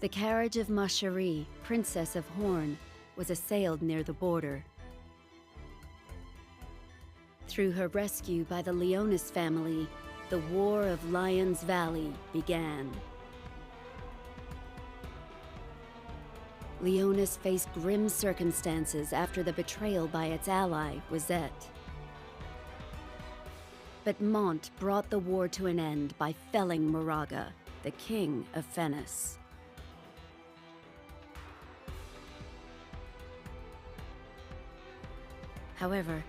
The carriage of Ma Cherie, Princess of Horn, was assailed near the border. Through her rescue by the Leonis family, the War of Lion's Valley began. Leonis faced grim circumstances after the betrayal by its ally, Rosette. But Mont brought the war to an end by felling Moraga, the king of Fennis. However,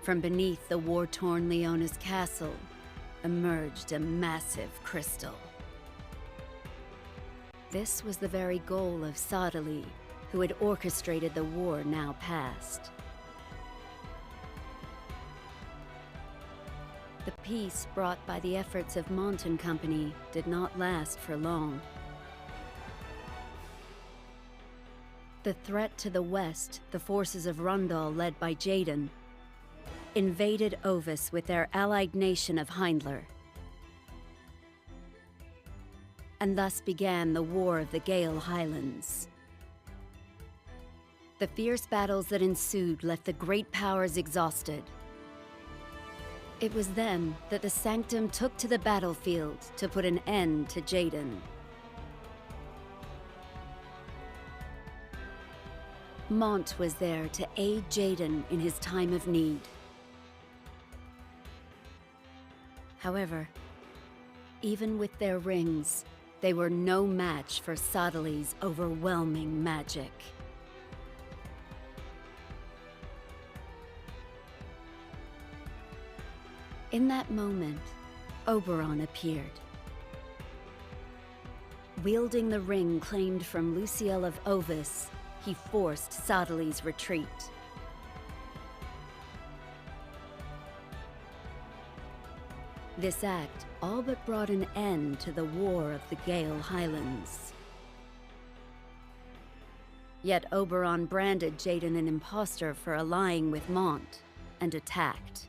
from beneath the war-torn Leonis castle emerged a massive crystal. This was the very goal of Sadali, who had orchestrated the war now past. The peace brought by the efforts of Mont and Company did not last for long. The threat to the west, the forces of Rundal led by Jaden, invaded Ovis with their allied nation of Heindler. And thus began the War of the Gale Highlands. The fierce battles that ensued left the great powers exhausted. It was then that the Sanctum took to the battlefield to put an end to Jaden. Mont was there to aid Jaden in his time of need. However, even with their rings, they were no match for Sadali's overwhelming magic. In that moment, Oberon appeared. Wielding the ring claimed from Luciel of Ovis, he forced Sadali's retreat. This act all but brought an end to the War of the Gale Highlands. Yet Oberon branded Jaden an impostor for allying with Mont and attacked.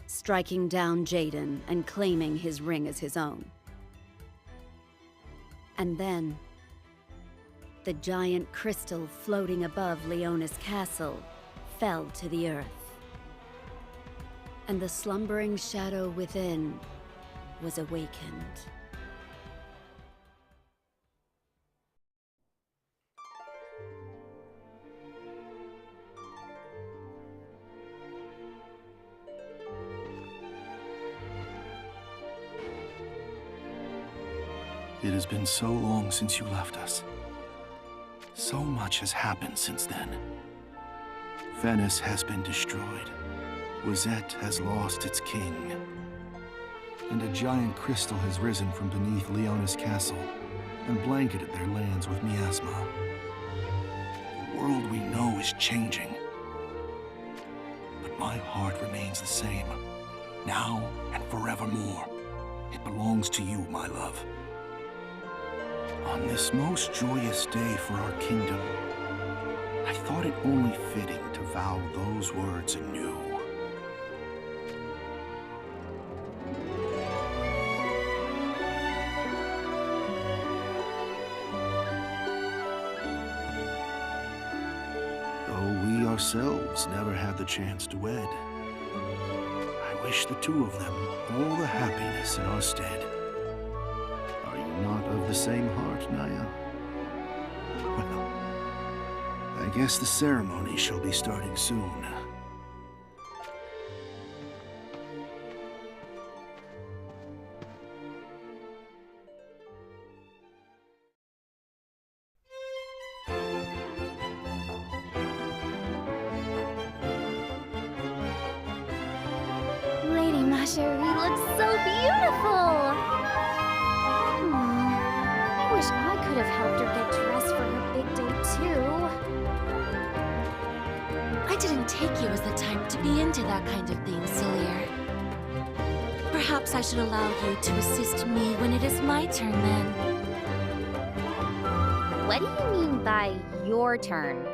Striking down Jaden and claiming his ring as his own. And then, the giant crystal floating above Leonis Castle fell to the earth. And the slumbering shadow within was awakened. It has been so long since you left us. So much has happened since then. Fennis has been destroyed. Rosette has lost its king. And a giant crystal has risen from beneath Leonis Castle and blanketed their lands with miasma. The world we know is changing. But my heart remains the same, now and forevermore. It belongs to you, my love. On this most joyous day for our kingdom, I thought it only fitting to vow those words anew. Though we ourselves never had the chance to wed, I wish the two of them all the happiness in our stead. Not of the same heart, Naya? Well, I guess the ceremony shall be starting soon. Lady Ma Cherie looks so beautiful! I wish I could have helped her get dressed for her big day, too. I didn't take you as the type to be into that kind of thing, Cillier. Perhaps I should allow you to assist me when it is my turn, then. What do you mean by your turn?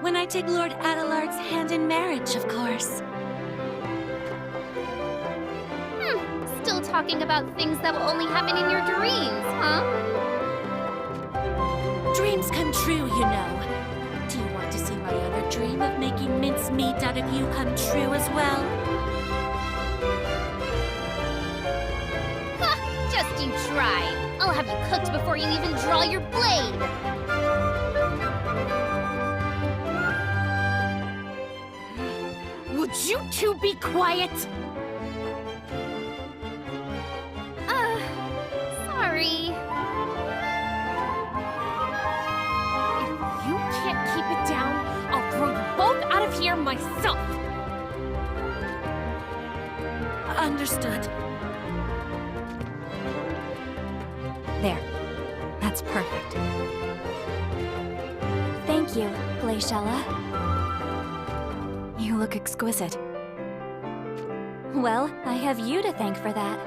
When I take Lord Adelard's hand in marriage, of course. talking about things that will only happen in your dreams, huh? Dreams come true, you know. Do you want to see my other dream of making mincemeat out of you come true as well? Ha! Just you try. I'll have you cooked before you even draw your blade. Would you two be quiet? Sorry. If you can't keep it down, I'll throw you both out of here myself. Understood. There. That's perfect. Thank you, Glaciella. You look exquisite. Well, I have you to thank for that.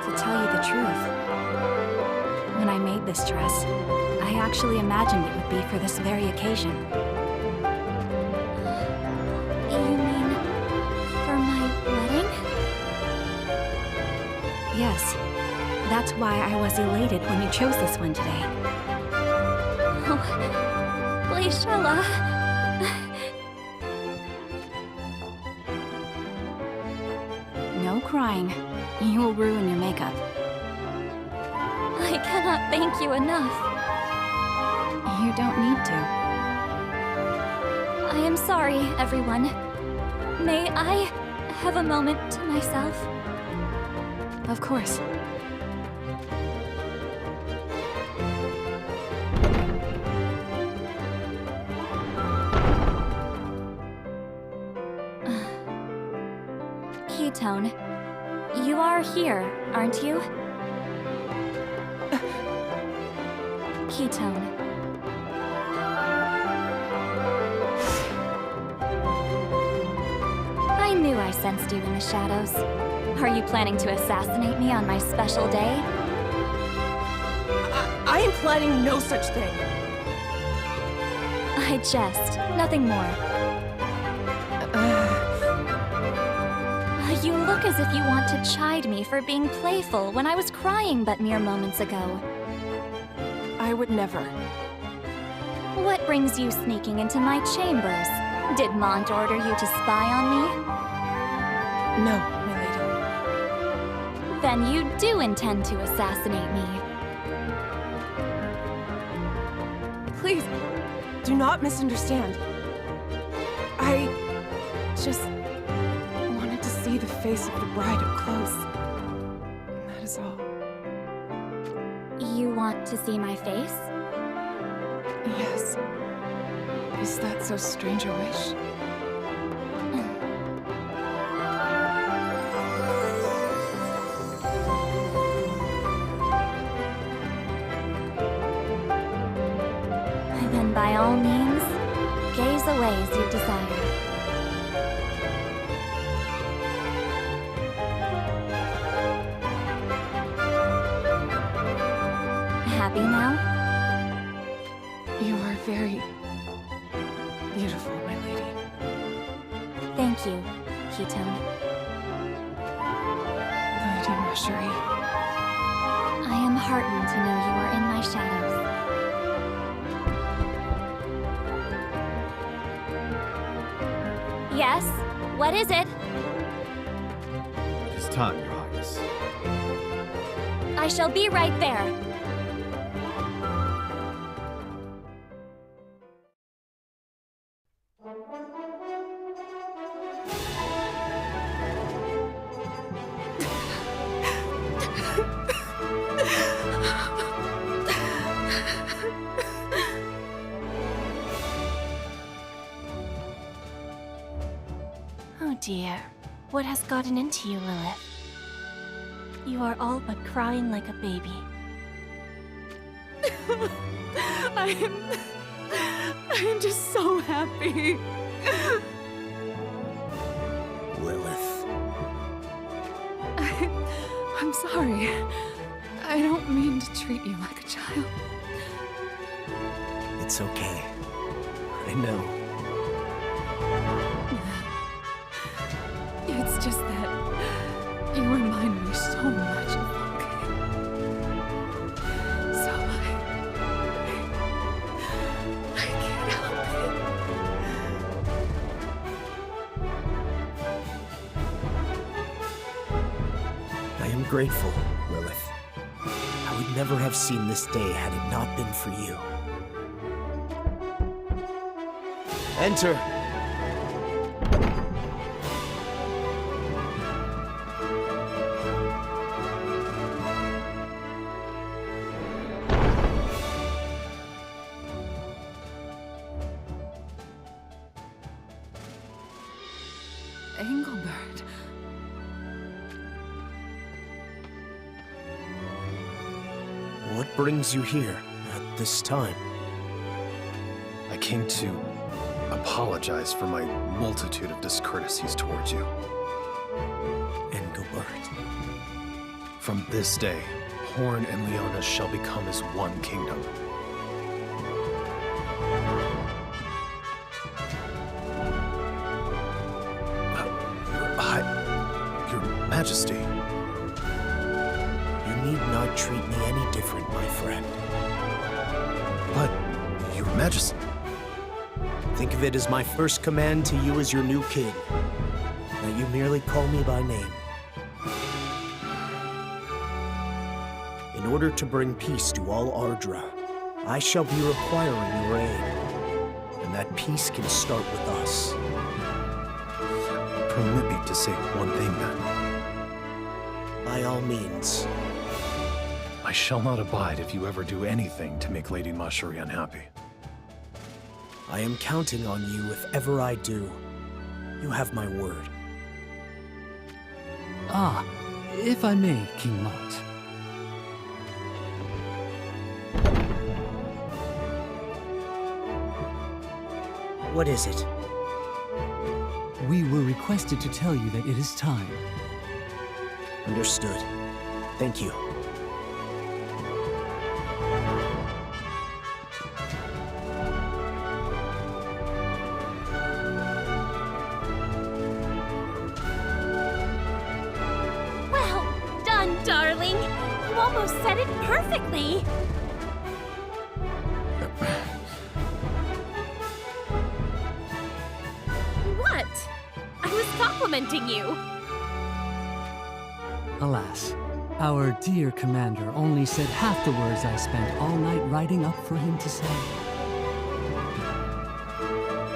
To tell you the truth, when I made this dress, I actually imagined it would be for this very occasion. You mean for my wedding? Yes. That's why I was elated when you chose this one today. Oh, Glaciella. No crying. You will ruin your makeup. I cannot thank you enough. You don't need to. I am sorry, everyone. May I have a moment to myself? Of course. Ketone, you are here, aren't you? Ketone. I knew I sensed you in the shadows. Are you planning to assassinate me on my special day? I am planning no such thing. I jest, nothing more. You look as if you want to chide me for being playful when I was crying but mere moments ago. I would never. What brings you sneaking into my chambers? Did Mont order you to spy on me? No, my lady. Then you do intend to assassinate me. Please, do not misunderstand. I just wanted to see the face of the bride up close. That is all. You want to see my face? Yes. Is that so strange a wish? Then by all means, gaze away as you desire. Happy now? You are very beautiful, my lady. Thank you, Ketone. Lady Mashery. I am heartened to know you are in my shadows. Yes? What is it? It is time, Your Highness. I shall be right there. Oh dear. What has gotten into you, Lilith? You are all but crying like a baby. I am just so happy. Lilith. I'm sorry. I don't mean to treat you like a child. It's okay. I know. grateful, Lilith. I would never have seen this day had it not been for you. Enter. Engelbert. What brings you here at this time? I came to apologize for my multitude of discourtesies towards you. Engelbert. From this day, Horn and Leona shall become as one kingdom. Your Majesty. You need not treat me any different, my friend. But, Your Majesty... Think of it as my first command to you as your new king. That you merely call me by name. In order to bring peace to all Ardra, I shall be requiring your aid. And that peace can start with us. Permit me to say one thing, then. By all means. I shall not abide if you ever do anything to make Lady Mashuri unhappy. I am counting on you if ever I do. You have my word. Ah, if I may, King Mont. What is it? We were requested to tell you that it is time. Understood. Thank you. Well done, darling! You almost said it perfectly! What? I was complimenting you! Alas, our dear commander only said half the words I spent all night writing up for him to say.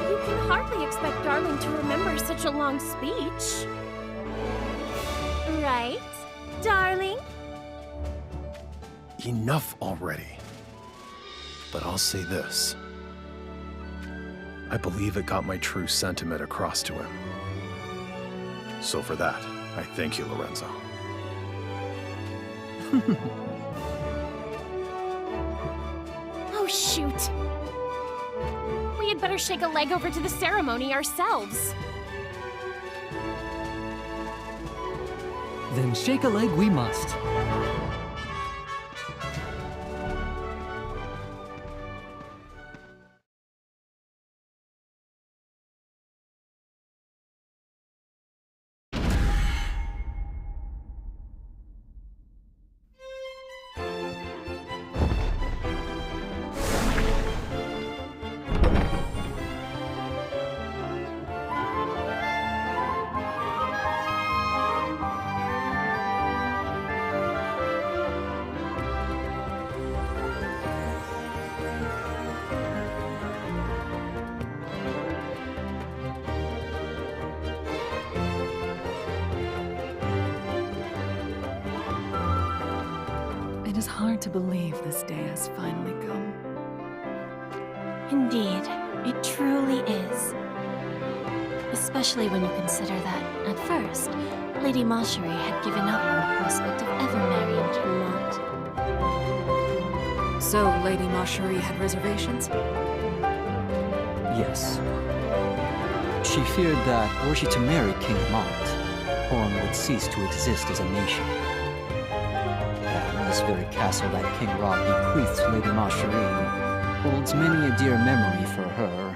You can hardly expect darling to remember such a long speech. Right, darling? Enough already. But I'll say this. I believe it got my true sentiment across to him. So for that, I thank you, Lorenzo. Oh, shoot. We had better shake a leg over to the ceremony ourselves. Then shake a leg we must. It is hard to believe this day has finally come. Indeed, it truly is. Especially when you consider that, at first, Lady Mashuri had given up on the prospect of ever marrying King Mont. So, Lady Mashuri had reservations? Yes. She feared that, were she to marry King Mont, Horn would cease to exist as a nation. And this very castle that King Rod bequeathed to Lady Mashuri holds many a dear memory for her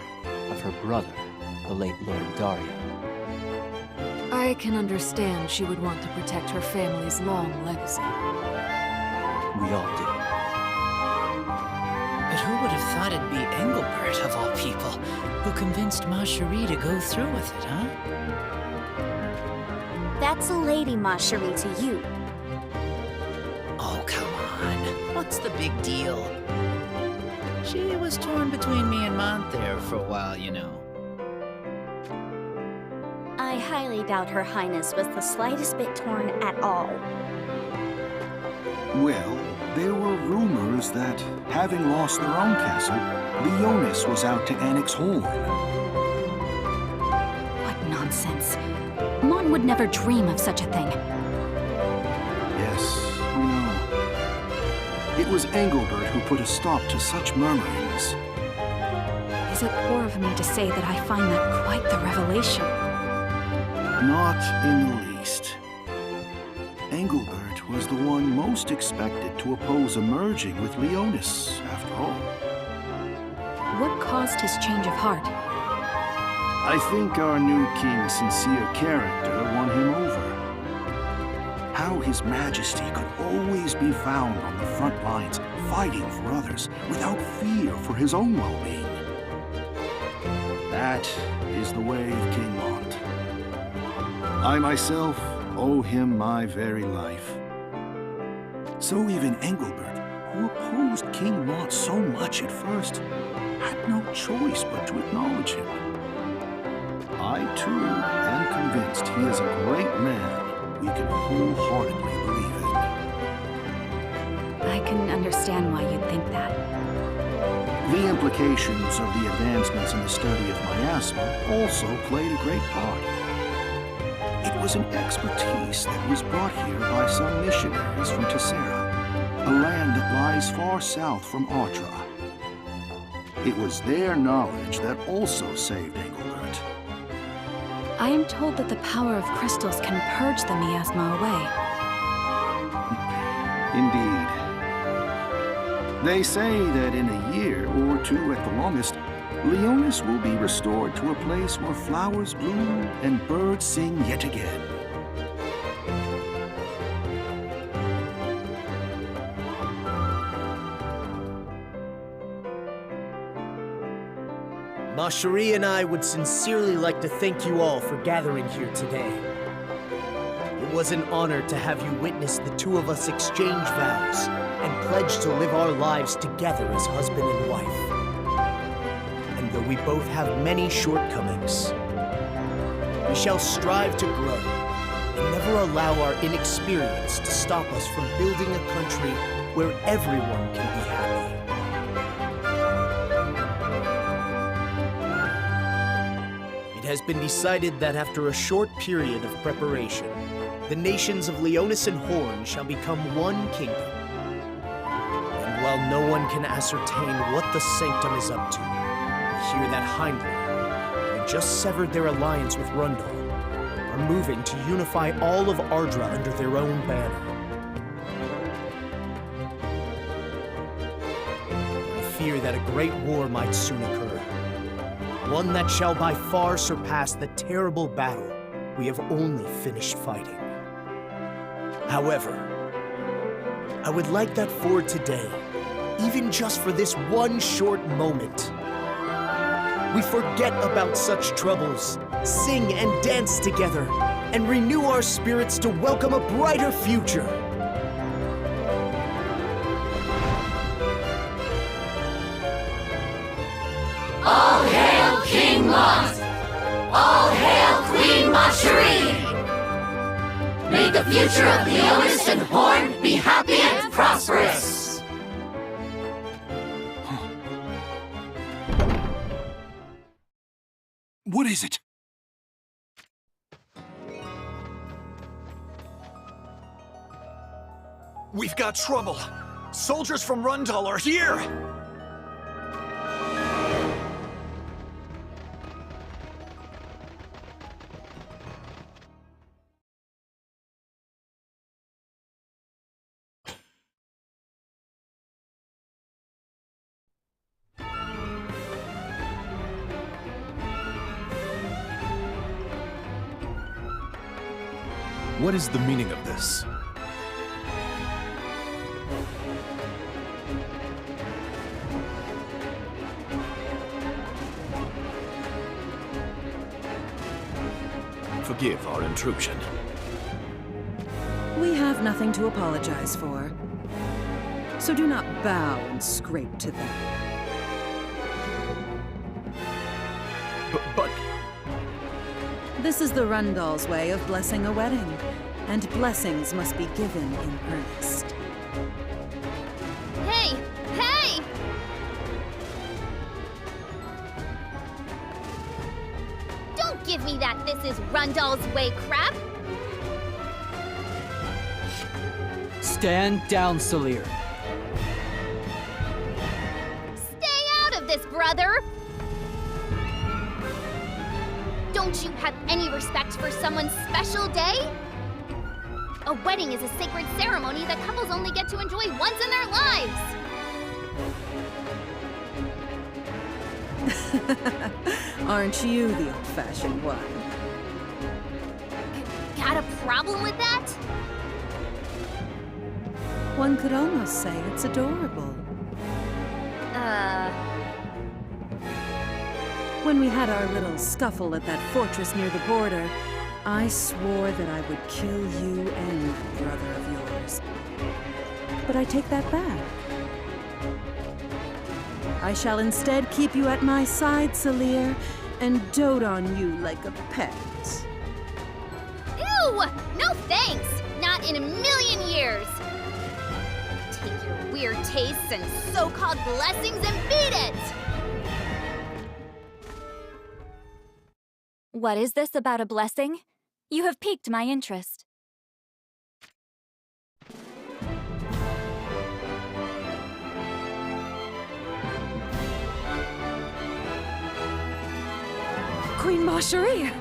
of her brother, the late Lord Dario. I can understand she would want to protect her family's long legacy. We all do. But who would have thought it'd be Engelbert, of all people, who convinced Mashuri to go through with it, huh? That's a Lady Mashuri to you. What's the big deal? She was torn between me and Mont there for a while, you know. I highly doubt Her Highness was the slightest bit torn at all. Well, there were rumors that, having lost their own castle, Leonis was out to annex Horn. What nonsense. Mon would never dream of such a thing. Yes, we know. It was Engelbert who put a stop to such murmurings. Is it poor of me to say that I find that quite the revelation? Not in the least. Engelbert was the one most expected to oppose a merging with Leonis, after all. What caused his change of heart? I think our new king's sincere character won him over. How His Majesty could always be found on the front lines, fighting for others, without fear for his own well-being. That is the way of King Mont. I myself owe him my very life. So even Engelbert, who opposed King Mont so much at first, had no choice but to acknowledge him. I, too, am convinced he is a great man we can wholeheartedly believe in. I can understand why you'd think that. The implications of the advancements in the study of miasma also played a great part. It was an expertise that was brought here by some missionaries from Tessera, a land that lies far south from Ardra. It was their knowledge that also saved Engelbert. I am told that the power of crystals can purge the miasma away. Indeed. They say that in a year or two at the longest, Leonis will be restored to a place where flowers bloom and birds sing yet again. Ma Cherie and I would sincerely like to thank you all for gathering here today. It was an honor to have you witness the two of us exchange vows and pledge to live our lives together as husband and wife. And though we both have many shortcomings, we shall strive to grow and never allow our inexperience to stop us from building a country where everyone can be happy. It has been decided that after a short period of preparation, the nations of Leonis and Horn shall become one kingdom. And while no one can ascertain what the Sanctum is up to, we hear that Heimdall, who had just severed their alliance with Rundal, are moving to unify all of Ardra under their own banner. I fear that a great war might soon occur. One that shall by far surpass the terrible battle we have only finished fighting. However, I would like that for today, even just for this one short moment, we forget about such troubles, sing and dance together, and renew our spirits to welcome a brighter future. All hail King Mont! All hail Queen Ma Cherie! May the future of Leonis and Horn be happy and prosperous! What is it? We've got trouble! Soldiers from Rundal are here! What is the meaning of this? Forgive our intrusion. We have nothing to apologize for. so do not bow and scrape to them. But... This is the Rundal's way of blessing a wedding, and blessings must be given in earnest. Hey! Hey! Don't give me that "this is Rundal's way" crap! Stand down, Salir. Stay out of this, brother! Don't you have any respect for someone's special day? A wedding is a sacred ceremony that couples only get to enjoy once in their lives! Aren't you the old-fashioned one? Got a problem with that? One could almost say it's adorable. When we had our little scuffle at that fortress near the border, I swore that I would kill you and that brother of yours. But I take that back. I shall instead keep you at my side, Salir, and dote on you like a pet. Ew! No thanks! Not in a million years! Take your weird tastes and so-called blessings and beat it! What is this about a blessing? You have piqued my interest. Queen Marcherie!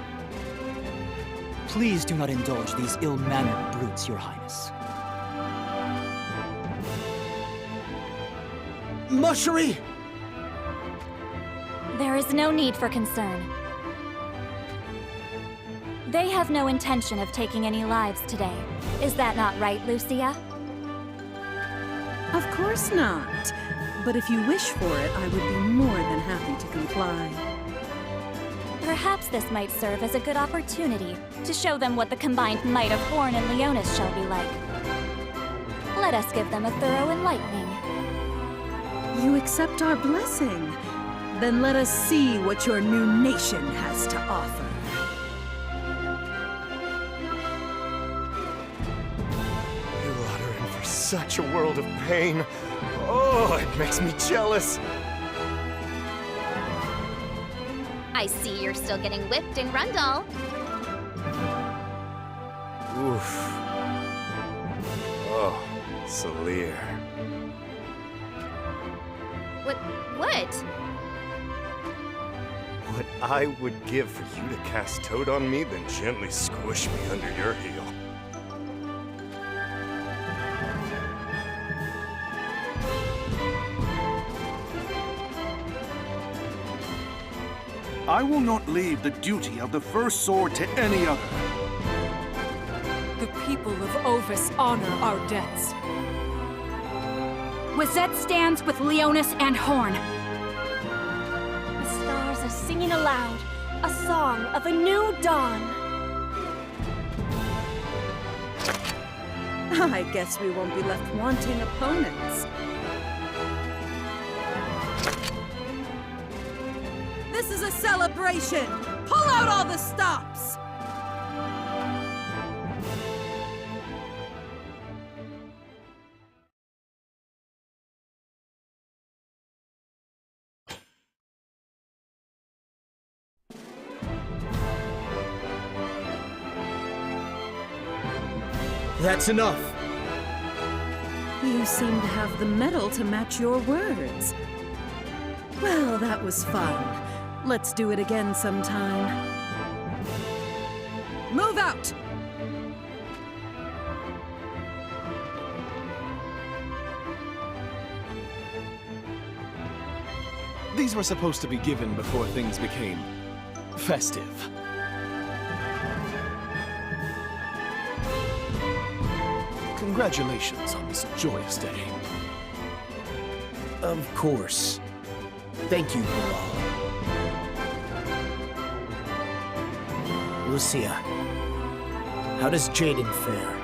Please do not indulge these ill-mannered brutes, Your Highness. Marcherie! There is no need for concern. They have no intention of taking any lives today. Is that not right, Lucia? Of course not. But if you wish for it, I would be more than happy to comply. Perhaps this might serve as a good opportunity to show them what the combined might of Horn and Leonis shall be like. Let us give them a thorough enlightening. You accept our blessing? Then let us see what your new nation has to offer. Such a world of pain. Oh, it makes me jealous. I see you're still getting whipped in Rundal. Oof. Oh, Salir. What? What I would give for you to cast Toad on me, then gently squish me under your heel. I will not leave the duty of the first sword to any other. The people of Ovis honor our debts. Wizette stands with Leonis and Horn. The stars are singing aloud, a song of a new dawn. I guess we won't be left wanting opponents. This is a celebration! Pull out all the stops! That's enough. You seem to have the mettle to match your words. Well, that was fun. Let's do it again sometime. Move out! These were supposed to be given before things became festive. Congratulations on this joyous day. Of course. Thank you, Bilal. Lucia, how does Jaden fare?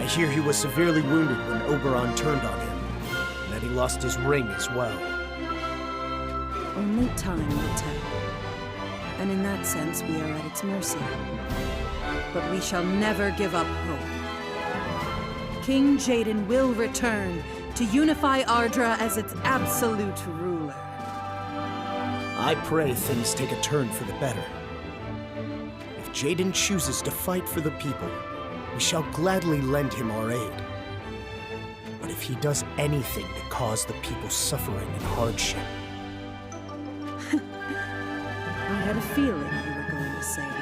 I hear he was severely wounded when Oberon turned on him, and that he lost his ring as well. Only time will tell. And in that sense, we are at its mercy. But we shall never give up hope. King Jaden will return to unify Ardra as its absolute ruler. I pray things take a turn for the better. If Jaden chooses to fight for the people, we shall gladly lend him our aid. But if he does anything to cause the people suffering and hardship... I had a feeling you were going to say that.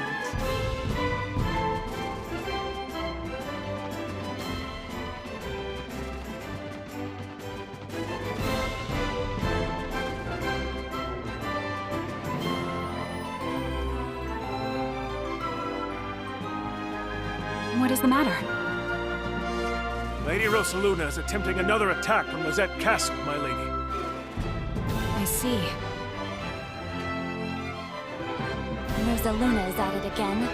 What is the matter? Lady Rosaluna is attempting another attack from Lizette Castle, my lady. I see. Rosaluna is at it again.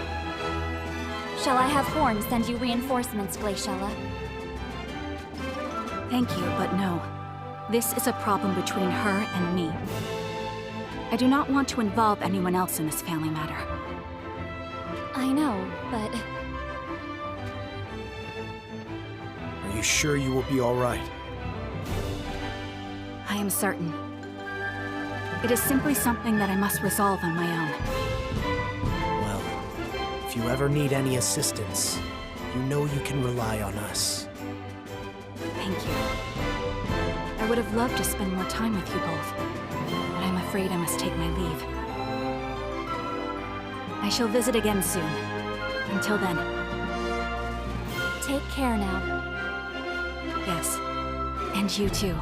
Shall I have Horn send you reinforcements, Glaciella? Thank you, but no. This is a problem between her and me. I do not want to involve anyone else in this family matter. I know, but... Are you sure you will be all right? I am certain. It is simply something that I must resolve on my own. Well, if you ever need any assistance, you know you can rely on us. Thank you. I would have loved to spend more time with you both, but I'm afraid I must take my leave. I shall visit again soon. Until then. Take care now. Yes, and you too.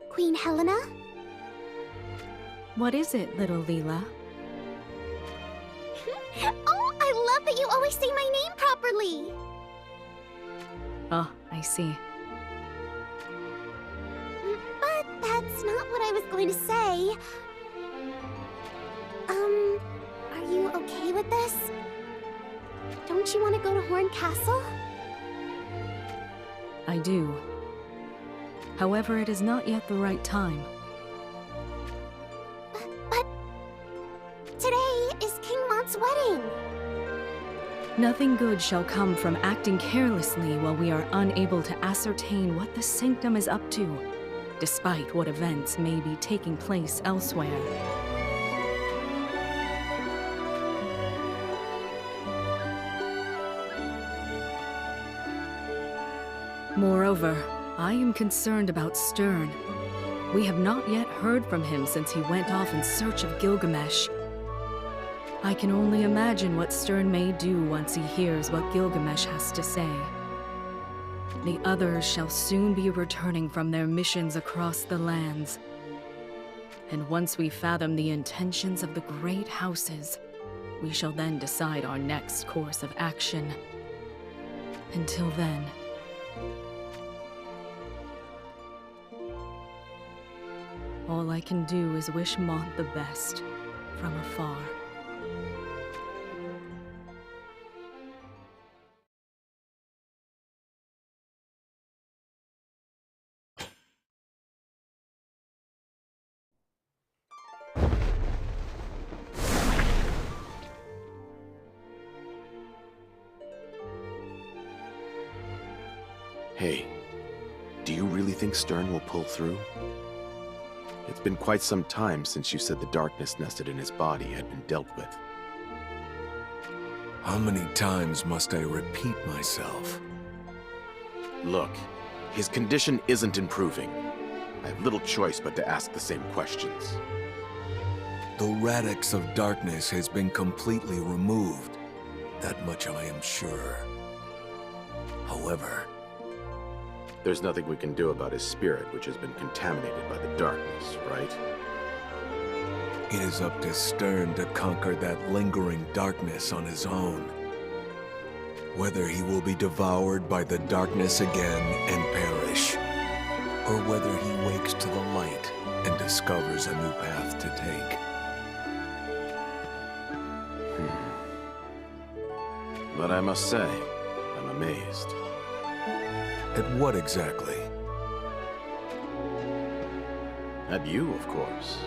Queen Helena? What is it, little Leela? Oh, I love that you always say my name properly! Oh, I see. But that's not what I was going to say. Are you okay with this? Don't you want to go to Horn Castle? I do. However, it is not yet the right time. But today is King Mont's wedding. Nothing good shall come from acting carelessly while we are unable to ascertain what the Sanctum is up to, despite what events may be taking place elsewhere. Moreover, I am concerned about Stern. We have not yet heard from him since he went off in search of Gilgamesh. I can only imagine what Stern may do once he hears what Gilgamesh has to say. The others shall soon be returning from their missions across the lands. And once we fathom the intentions of the great houses, we shall then decide our next course of action. Until then... all I can do is wish Mont the best, from afar. Hey, do you really think Stern will pull through? It's been quite some time since you said the darkness nested in his body had been dealt with. How many times must I repeat myself? Look, his condition isn't improving. I have little choice but to ask the same questions. The radix of darkness has been completely removed. That much I am sure. However... there's nothing we can do about his spirit, which has been contaminated by the darkness, right? It is up to Stern to conquer that lingering darkness on his own. Whether he will be devoured by the darkness again and perish, or whether he wakes to the light and discovers a new path to take. But I must say, I'm amazed. At what exactly? At you, of course.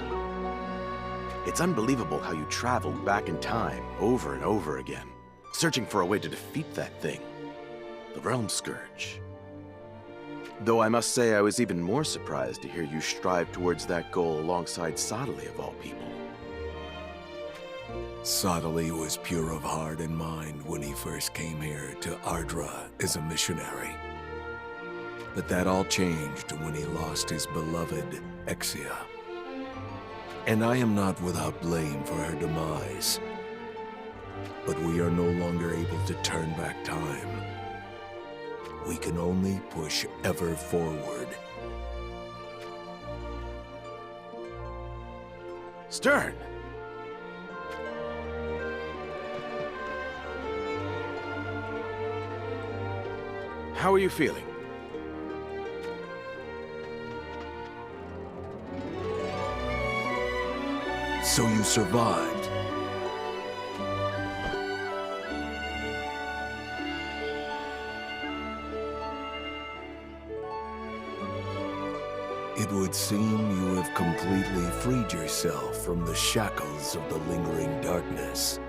It's unbelievable how you traveled back in time over and over again, searching for a way to defeat that thing, the Realm Scourge. Though I must say I was even more surprised to hear you strive towards that goal alongside Sodali of all people. Sodali was pure of heart and mind when he first came here to Ardra as a missionary. But that all changed when he lost his beloved Exia. And I am not without blame for her demise. But we are no longer able to turn back time. We can only push ever forward. Stern! How are you feeling? So you survived. It would seem you have completely freed yourself from the shackles of the lingering darkness.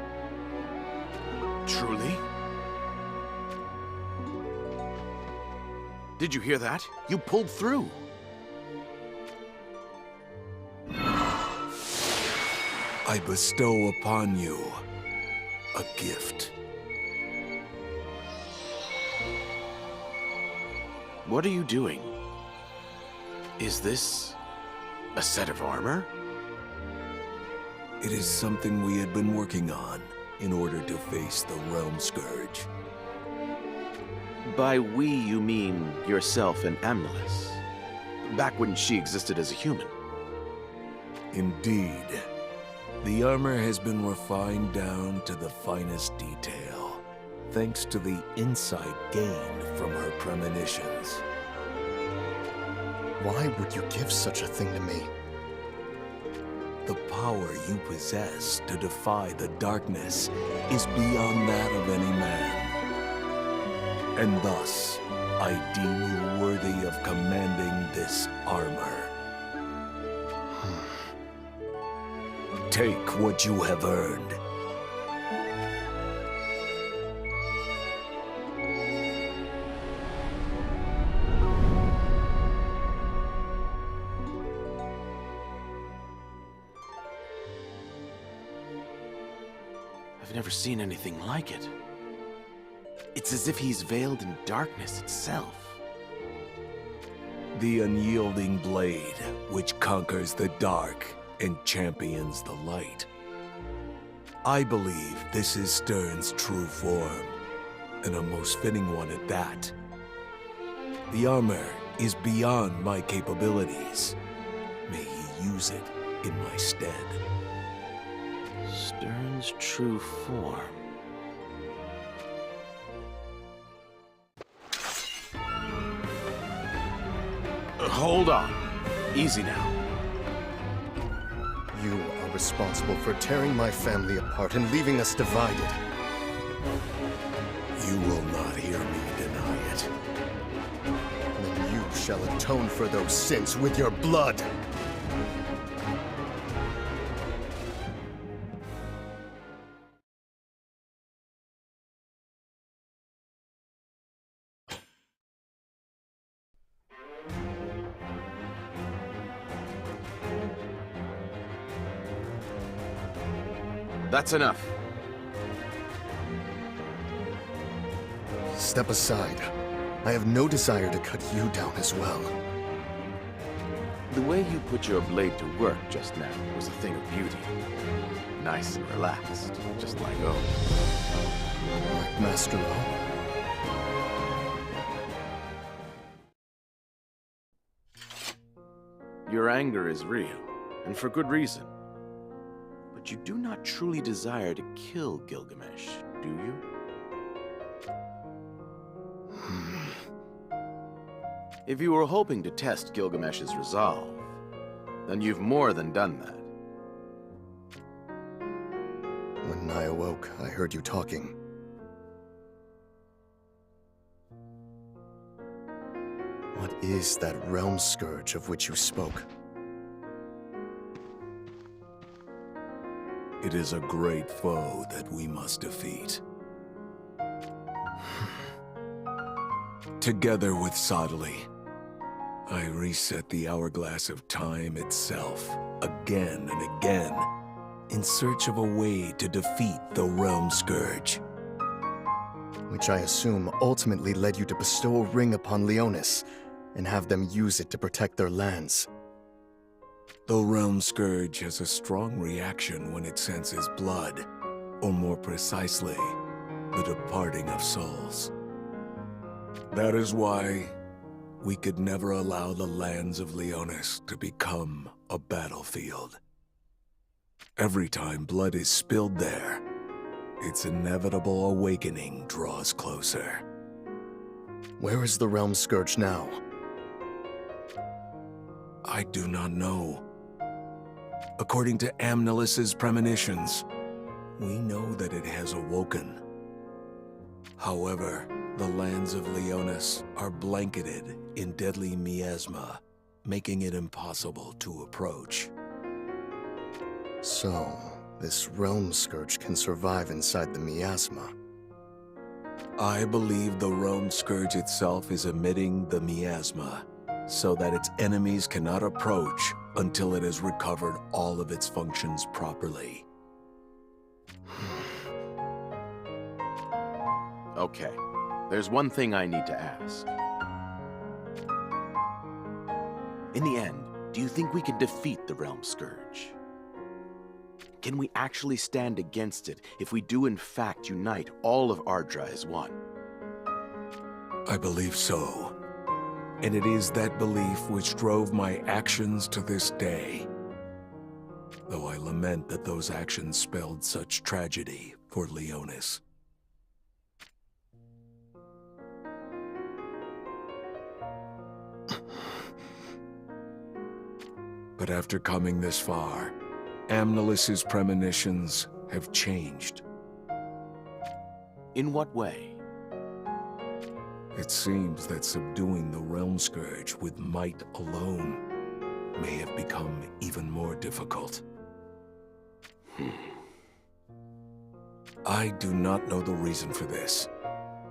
Truly? Did you hear that? You pulled through. I bestow upon you a gift. What are you doing? Is this a set of armor? It is something we had been working on in order to face the Realm Scourge. By we, you mean yourself and Amnelis, back when she existed as a human. Indeed. The armor has been refined down to the finest detail, thanks to the insight gained from her premonitions. Why would you give such a thing to me? The power you possess to defy the darkness is beyond that of any man. And thus, I deem you worthy of commanding this armor. Take what you have earned. I've never seen anything like it. It's as if he's veiled in darkness itself. The unyielding blade, which conquers the dark and champions the light. I believe this is Stern's true form, and a most fitting one at that. The armor is beyond my capabilities. May he use it in my stead. Stern's true form. Hold on. Easy now. You are responsible for tearing my family apart and leaving us divided. You will not hear me deny it. Then you shall atone for those sins with your blood. That's enough. Step aside. I have no desire to cut you down as well. The way you put your blade to work just now was a thing of beauty. Nice and relaxed, just like O. Like Master O? Your anger is real, and for good reason. But you do not truly desire to kill Gilgamesh, do you? If you were hoping to test Gilgamesh's resolve, then you've more than done that. When I awoke, I heard you talking. What is that realm scourge of which you spoke? It is a great foe that we must defeat. Together with Sodali, I reset the hourglass of time itself, again and again, in search of a way to defeat the Realm Scourge. Which I assume ultimately led you to bestow a ring upon Leonis, and have them use it to protect their lands. The Realm Scourge has a strong reaction when it senses blood, or more precisely, the departing of souls. That is why we could never allow the lands of Leonis to become a battlefield. Every time blood is spilled there, its inevitable awakening draws closer. Where is the Realm Scourge now? I do not know. According to Amnelis's premonitions, we know that it has awoken. However, the lands of Leonis are blanketed in deadly miasma, making it impossible to approach. So, this Realm Scourge can survive inside the miasma. I believe the Realm Scourge itself is emitting the miasma, so that its enemies cannot approach until it has recovered all of its functions properly. Okay, there's one thing I need to ask. In the end, do you think we can defeat the Realm Scourge? Can we actually stand against it if we do in fact unite all of Ardra as one? I believe so. And it is that belief which drove my actions to this day. Though I lament that those actions spelled such tragedy for Leonis. But after coming this far, Amnelis's premonitions have changed. In what way? It seems that subduing the Realm Scourge with might alone may have become even more difficult. I do not know the reason for this,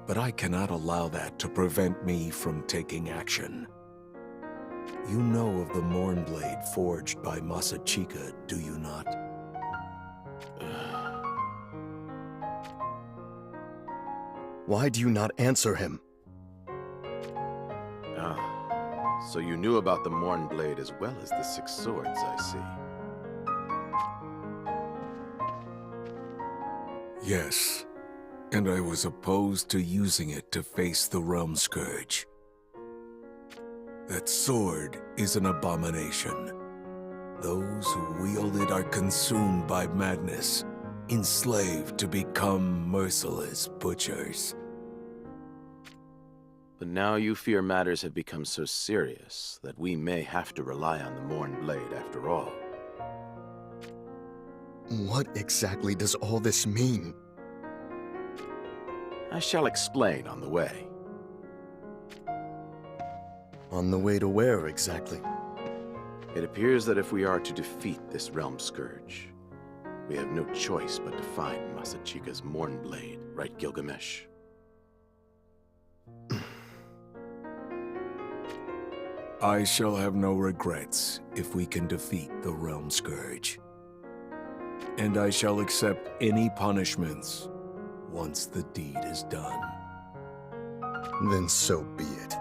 but I cannot allow that to prevent me from taking action. You know of the Mournblade forged by Masachika, do you not? Why do you not answer him? So you knew about the Mournblade as well as the Six Swords, I see. Yes, and I was opposed to using it to face the Realm Scourge. That sword is an abomination. Those who wield it are consumed by madness, enslaved to become merciless butchers. But now you fear matters have become so serious that we may have to rely on the Mournblade after all. What exactly does all this mean? I shall explain on the way. On the way to where exactly? It appears that if we are to defeat this Realm Scourge, we have no choice but to find Masachika's Mournblade, right, Gilgamesh? I shall have no regrets if we can defeat the Realm Scourge. And I shall accept any punishments once the deed is done. Then so be it.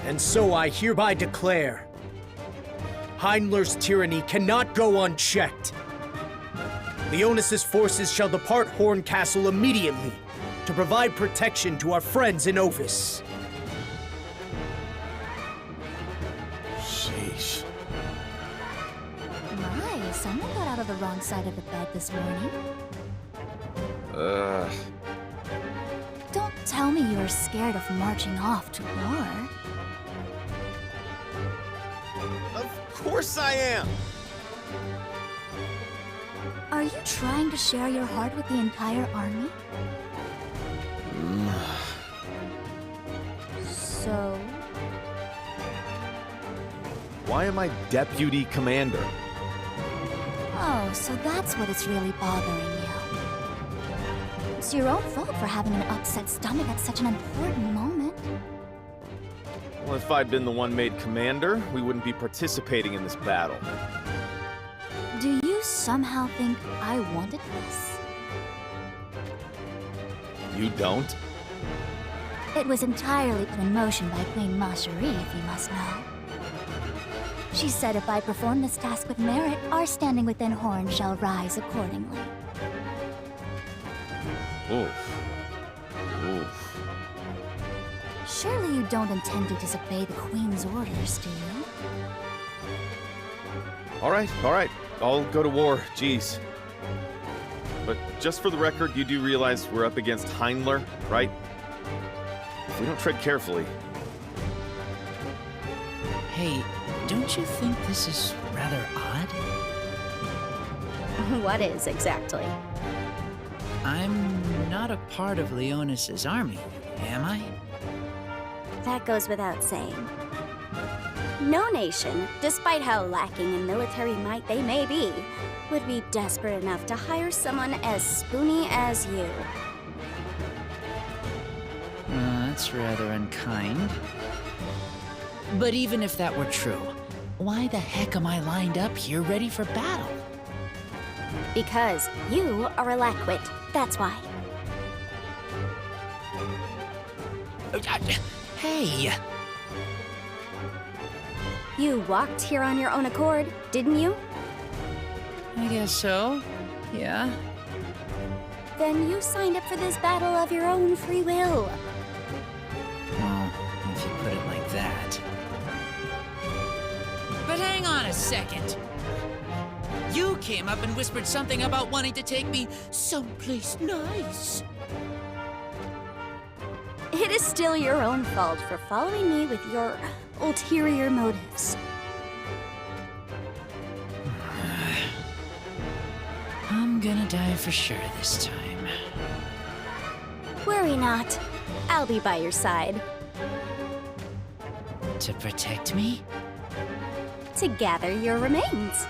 And so I hereby declare, Heinler's tyranny cannot go unchecked. Leonis' forces shall depart Horn Castle immediately to provide protection to our friends in Ovis. Sheesh. My, someone got out of the wrong side of the bed this morning. Don't tell me you were scared of marching off to war. Of course I am! Are you trying to share your heart with the entire army? So? Why am I deputy commander? Oh, so that's what is really bothering you. It's your own fault for having an upset stomach at such an important moment. Well, if I'd been the one made commander, we wouldn't be participating in this battle. Do you somehow think I wanted this? You don't? It was entirely put in motion by Queen Marjorie, if you must know. She said if I perform this task with merit, our standing within Horn shall rise accordingly. Oof. Oof. Surely you don't intend to disobey the Queen's orders, do you? All right. I'll go to war, jeez. But just for the record, you do realize we're up against Heinler, right? If we don't tread carefully... Hey, don't you think this is rather odd? What is, exactly? I'm not a part of Leonis' army, am I? That goes without saying. No nation, despite how lacking in military might they may be, would be desperate enough to hire someone as spoony as you. That's rather unkind. But even if that were true, why the heck am I lined up here ready for battle? Because you are a lackwit, that's why. Hey! You walked here on your own accord, didn't you? I guess so, yeah. Then you signed up for this battle of your own free will. Well, if you put it like that. But hang on a second. You came up and whispered something about wanting to take me someplace nice. It is still your own fault for following me with your ulterior motives. I'm gonna die for sure this time. Worry not. I'll be by your side. To protect me? To gather your remains.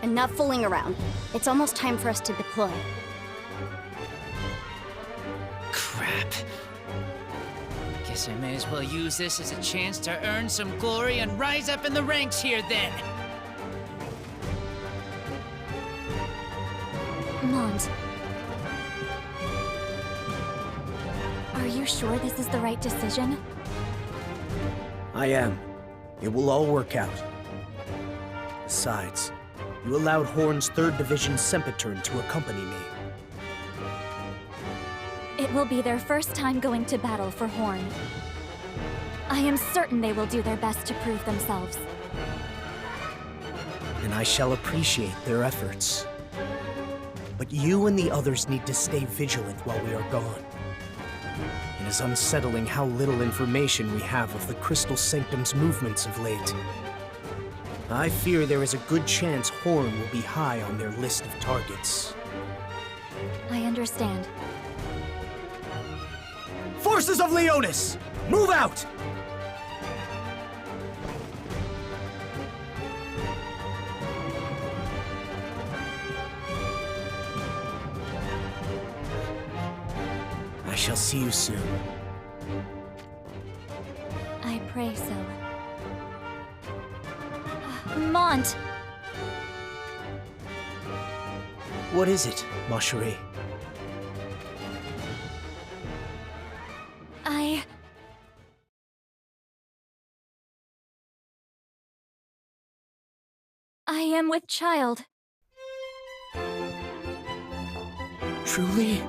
Enough fooling around. It's almost time for us to deploy. Crap. Guess I may as well use this as a chance to earn some glory and rise up in the ranks here then. Mont. Are you sure this is the right decision? I am. It will all work out. Besides, you allowed Horn's 3rd Division Sempitern to accompany me. It will be their first time going to battle for Horn. I am certain they will do their best to prove themselves. And I shall appreciate their efforts. But you and the others need to stay vigilant while we are gone. It is unsettling how little information we have of the Crystal Sanctum's movements of late. I fear there is a good chance Horn will be high on their list of targets. I understand. Forces of Leonis! Move out! I shall see you soon. I pray so. Mont! What is it, Marjorie? I am with child. Truly?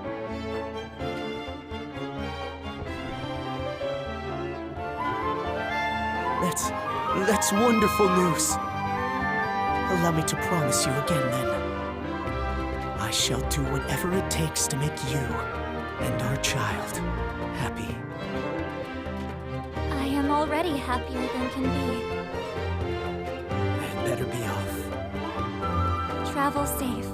That's wonderful news. Allow me to promise you again, then. I shall do whatever it takes to make you and our child happy. I am already happier than can be. I'd better be off. Travel safe.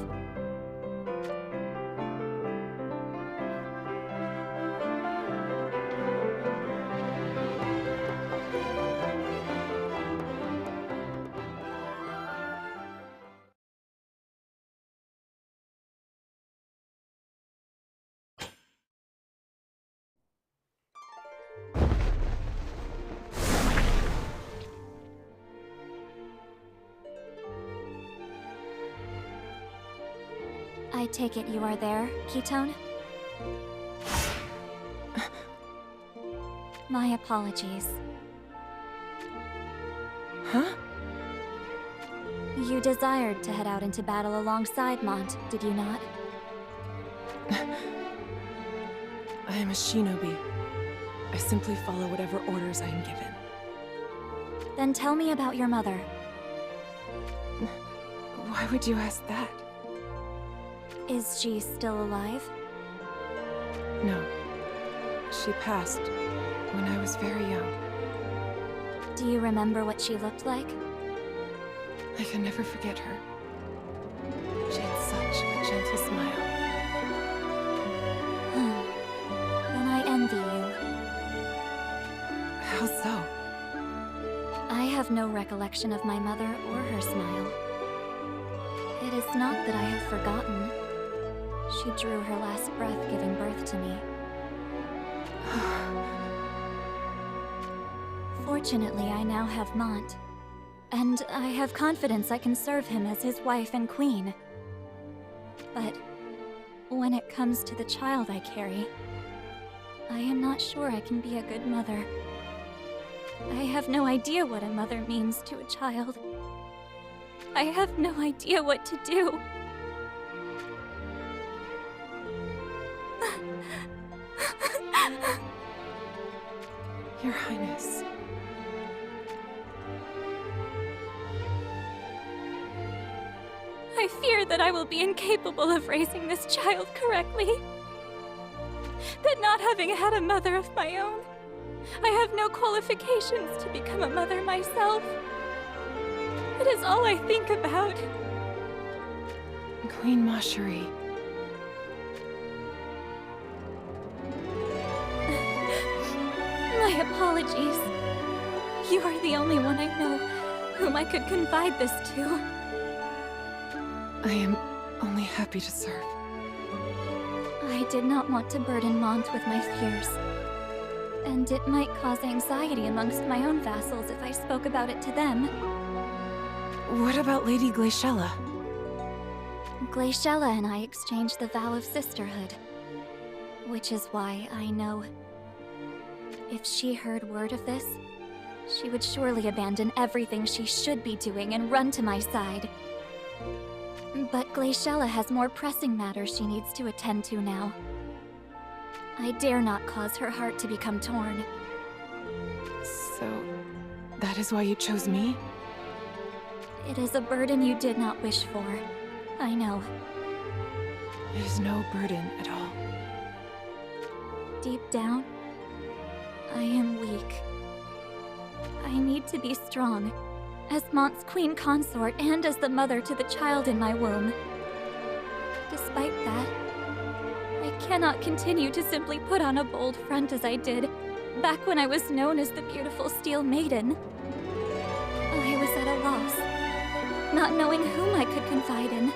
I take it you are there, Ketone? My apologies. Huh? You desired to head out into battle alongside Mont, did you not? I am a shinobi. I simply follow whatever orders I am given. Then tell me about your mother. Why would you ask that? Is she still alive? No. She passed when I was very young. Do you remember what she looked like? I can never forget her. She had such a gentle smile. Then I envy you. How so? I have no recollection of my mother or her smile. It is not that I have forgotten. She drew her last breath giving birth to me. Fortunately, I now have Mont. And I have confidence I can serve him as his wife and queen. But when it comes to the child I carry, I am not sure I can be a good mother. I have no idea what a mother means to a child. I have no idea what to do. Your Highness. I fear that I will be incapable of raising this child correctly. That not having had a mother of my own, I have no qualifications to become a mother myself. It is all I think about. Queen Macherie. My apologies. You are the only one I know whom I could confide this to. I am only happy to serve. I did not want to burden Mont with my fears. And it might cause anxiety amongst my own vassals if I spoke about it to them. What about Lady Glaciella? Glaciella and I exchanged the vow of sisterhood. Which is why I know if she heard word of this, she would surely abandon everything she should be doing and run to my side. But Glaciella has more pressing matters she needs to attend to now. I dare not cause her heart to become torn. So, that is why you chose me? It is a burden you did not wish for. I know. It is no burden at all. Deep down, I am weak. I need to be strong, as Mont's queen consort and as the mother to the child in my womb. Despite that, I cannot continue to simply put on a bold front as I did back when I was known as the beautiful Steel Maiden. I was at a loss, not knowing whom I could confide in.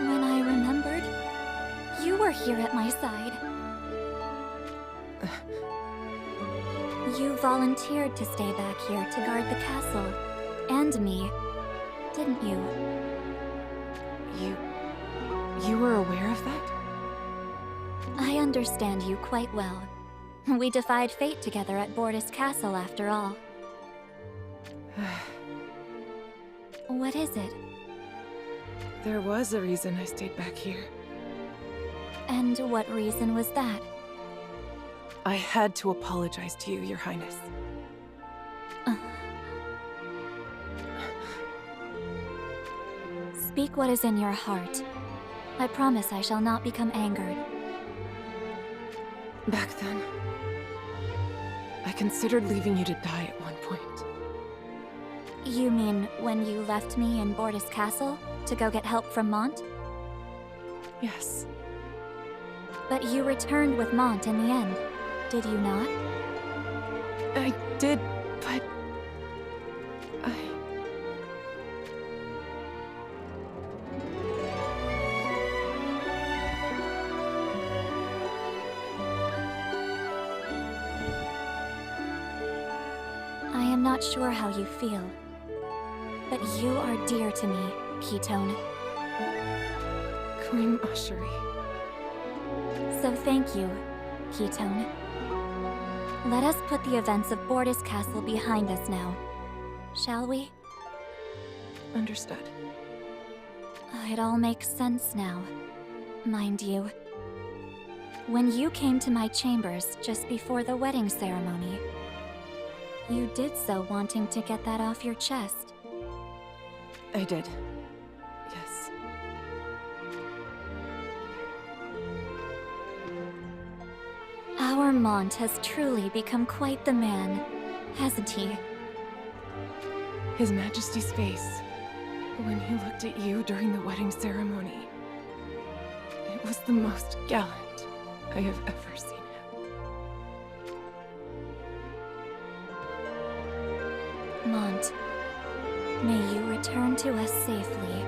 When I remembered, you were here at my side. You volunteered to stay back here to guard the castle, and me, didn't you? You were aware of that? I understand you quite well. We defied fate together at Bordis Castle, after all. What is it? There was a reason I stayed back here. And what reason was that? I had to apologize to you, Your Highness. Speak what is in your heart. I promise I shall not become angered. Back then, I considered leaving you to die at one point. You mean when you left me in Bordis Castle to go get help from Mont? Yes. But you returned with Mont in the end, did you not? I did, but... I am not sure how you feel, but you are dear to me, Ketone. Queen Asheri. So thank you, Ketone. Let us put the events of Bordis Castle behind us now, shall we? Understood. It all makes sense now, mind you. When you came to my chambers just before the wedding ceremony, you did so wanting to get that off your chest. I did. Yes. Our Mont has truly become quite the man, hasn't he? His Majesty's face, when he looked at you during the wedding ceremony, it was the most gallant I have ever seen him. Mont, may you return to us safely.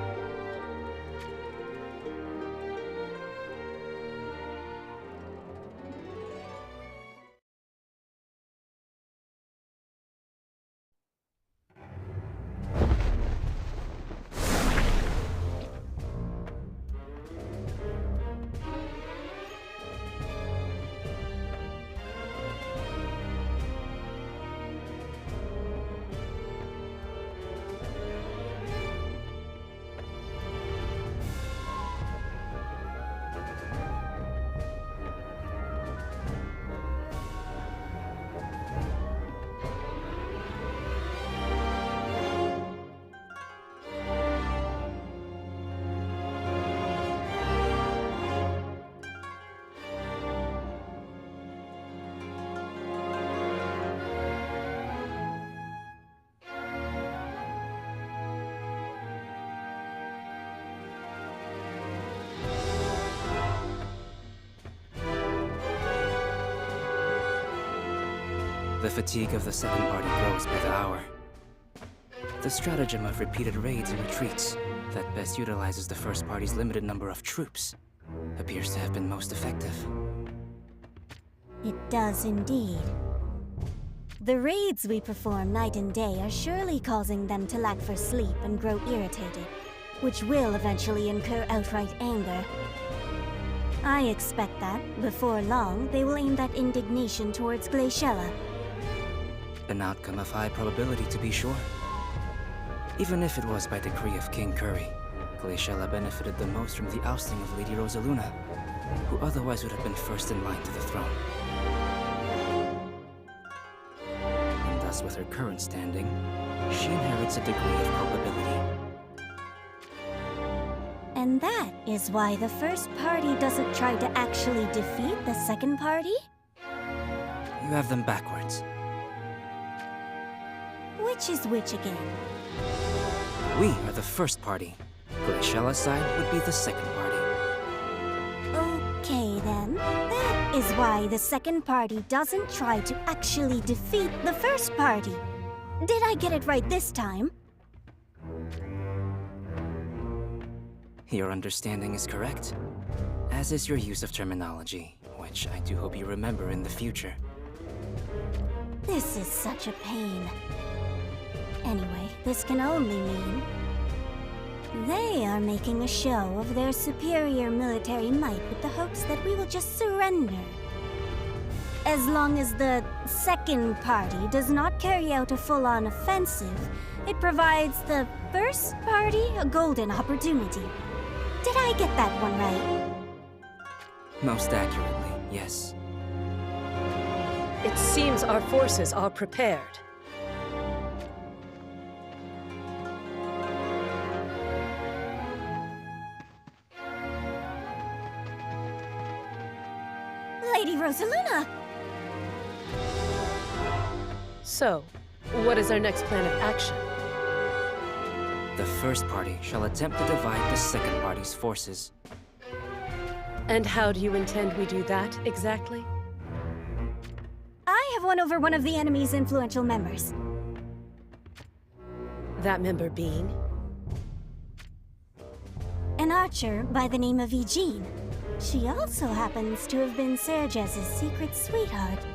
The fatigue of the second party grows by the hour. The stratagem of repeated raids and retreats that best utilizes the first party's limited number of troops appears to have been most effective. It does indeed. The raids we perform night and day are surely causing them to lack for sleep and grow irritated, which will eventually incur outright anger. I expect that, before long, they will aim that indignation towards Glaciella. An outcome of high probability, to be sure. Even if it was by decree of King Curry, Glaciella benefited the most from the ousting of Lady Rosaluna, who otherwise would have been first in line to the throne. And thus, with her current standing, she inherits a degree of culpability. And that is why the first party doesn't try to actually defeat the second party? You have them backwards. Which is which again? We are the first party. Glaciella's side would be the second party. Okay then. That is why the second party doesn't try to actually defeat the first party. Did I get it right this time? Your understanding is correct, as is your use of terminology, which I do hope you remember in the future. This is such a pain. Anyway, this can only mean they are making a show of their superior military might with the hopes that we will just surrender. As long as the second party does not carry out a full-on offensive, it provides the first party a golden opportunity. Did I get that one right? Most accurately, yes. It seems our forces are prepared. Lady Rosaluna! So, what is our next plan of action? The first party shall attempt to divide the second party's forces. And how do you intend we do that, exactly? I have won over one of the enemy's influential members. That member being? An archer by the name of Eugene. She also happens to have been Sergez's secret sweetheart.